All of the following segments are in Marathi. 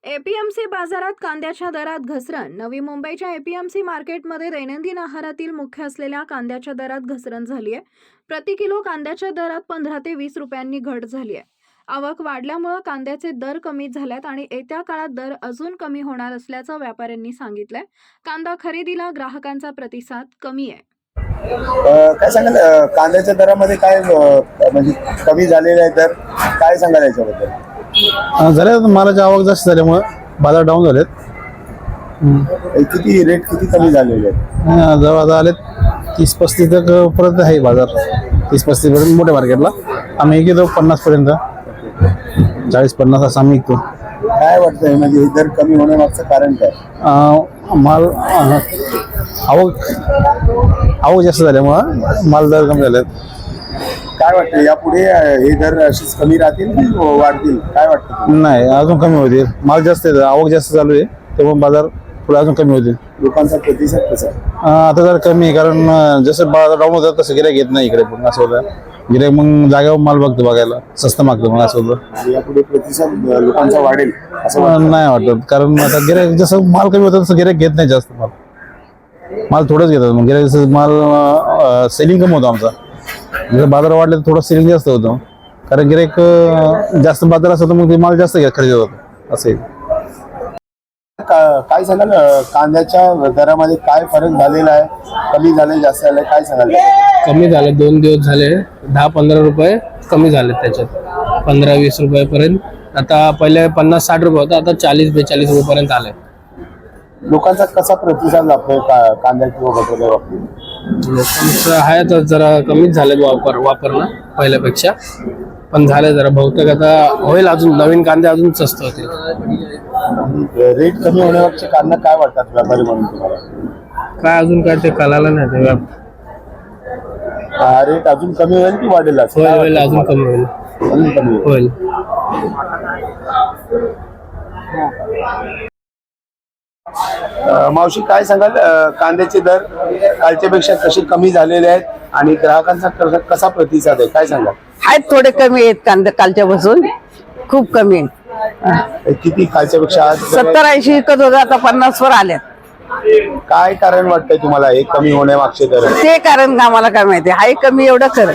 एपीएमसी बाजारात कांद्याच्या दरात घसरण। नवी मुंबईच्या एपीएमसी मार्केटमध्ये दैनंदिन आहारातील मुख्य असलेल्या कांद्याच्या दरात घसरण झाली आहे। प्रति किलो कांद्याच्या दरात 15 ते 20 रुपयांनी घट झाली आहे। आवक वाढल्यामुळे कांद्याचे दर कमी झालेत आणि येत्या काळात दर अजून कमी होणार असल्याचं व्यापाऱ्यांनी सांगितलंय। कांदा खरेदीला ग्राहकांचा प्रतिसाद कमी आहे। काय सांगाल कांद्याच्या दरामध्ये काय म्हणजे कमी झालेले आहे तर काय सांगाल याच्याबद्दल? झाले मालाची आवक जास्त झाल्यामुळे बाजार डाऊन झालेत। किती रेट किती कमी झालेले आहेत? जवळ आता आलेत 30-35 तक परत आहे बाजार। 30-35 पर्यंत मोठ्या मार्केटला आम्ही घेतो 50 पर्यंत, 40-50 असं आम्ही विकतो। काय वाटतंय म्हणजे हे दर कमी होण्यामागचं कारण काय? माल आवक जास्त झाल्यामुळे माल दर कमी झालेत। काय वाटतं यापुढे हे दर अशीच कमी राहतील की वाढतील? काय वाटतं? नाही, अजून कमी होतील। माल जास्त आहे, आवक जास्त चालू आहे, त्यामुळे बाजार पुढे अजून कमी होतील। लोकांचा प्रतिसाद कसा आहे? आता जर कमी आहे, कारण जसं बाजार डाऊन होतं तसं गिऱ्हाईक येत नाही इकडे पण, असं होतं। गिऱ्हाईक मग जागेवर माल बघतो, बघायला स्वस्त मागतो, मग असं होतं। यापुढे प्रतिसाद लोकांचा वाढेल असं नाही वाटत, कारण आता गिऱ्हाईक जसं माल कमी होतं तसं गिऱ्हाईक घेत नाही जास्त माल थोडंच घेतात। मग गिऱ्हाईक माल सेलिंग कमी होतो आमचा। जर बाजार वाढले तर थोडं सेलिंग जास्त होतं, कारण गिऱ्हाईक जास्त बाजार असतं तर मग ते माल जास्त खरेदी होतं, असं आहे। काय सांगाल कांद्याच्या दरामध्ये काय फरक झालेला आहे? कमी झाले जास्त झाले काय सांगाल? कमी झाले, 2 दिवस झाले 10-15 रुपये कमी झाले, त्याच्यात 15-20 रुपयापर्यंत। आता पहिले 50-60 रुपये होता, आता 40-42 रुपयापर्यंत आले। लोकांचा कसा प्रतिसाद लागतोय कांद्या किंवा बटाट्या बाबतीत? लोकांचं आहे तर जरा कमीच झाले वापरणं पहिल्यापेक्षा, पण झाले जरा बहुतेक। आता होईल, अजून नवीन कांदे अजून स्वस्त होतील। रेट कमी होण्याचे कारण काय वाटतात व्यापारी म्हणून तुम्हाला? काय अजून काय ते कळालं नाही ते रेट अजून कमी होईल की वाढेल? होईल, अजून कमी होईल, अजून कमी होईल। मावशी काय सांगाल कांद्याचे दर कालच्या पेक्षा कसे कमी झालेले आहेत आणि ग्राहकांचा कसा प्रतिसाद आहे काय सांगाल? आहेत थोडे कमी आहेत कांदे, कालच्या पासून खूप कमी आहेत। किती कालच्या पेक्षा आज 70-80 विकत होतं, आता 50 वर आल्यात। काय कारण वाटतंय तुम्हाला हे कमी होण्यामागचे दर? ते कारण आम्हाला काय माहिती, हाय कमी एवढं खरं।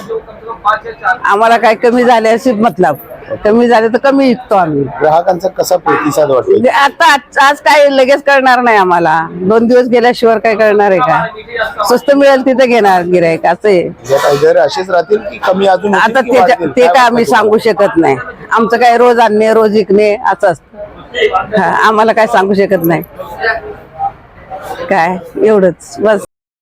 आम्हाला काय कमी झाले असे मतलब, कमी झाले तर कमी विकतो आम्ही। ग्राहकांचा कसा प्रतिसाद वाटतोय? आता आज काय लगेच कळणार नाही आम्हाला, 2 दिवस गेल्याशिवाय काय कळणार आहे का? स्वस्त मिळेल तिथे घेणार गिऱ्हाईक, असं आहे। दर असेच राहतील की कमी अजून होतील आता की वाढतील? ते काय आम्ही सांगू शकत नाही। आमचं काय रोज आणणे रोज विकणे असं असतं, आम्हाला काय सांगू शकत नाही। काय एवढंच बस।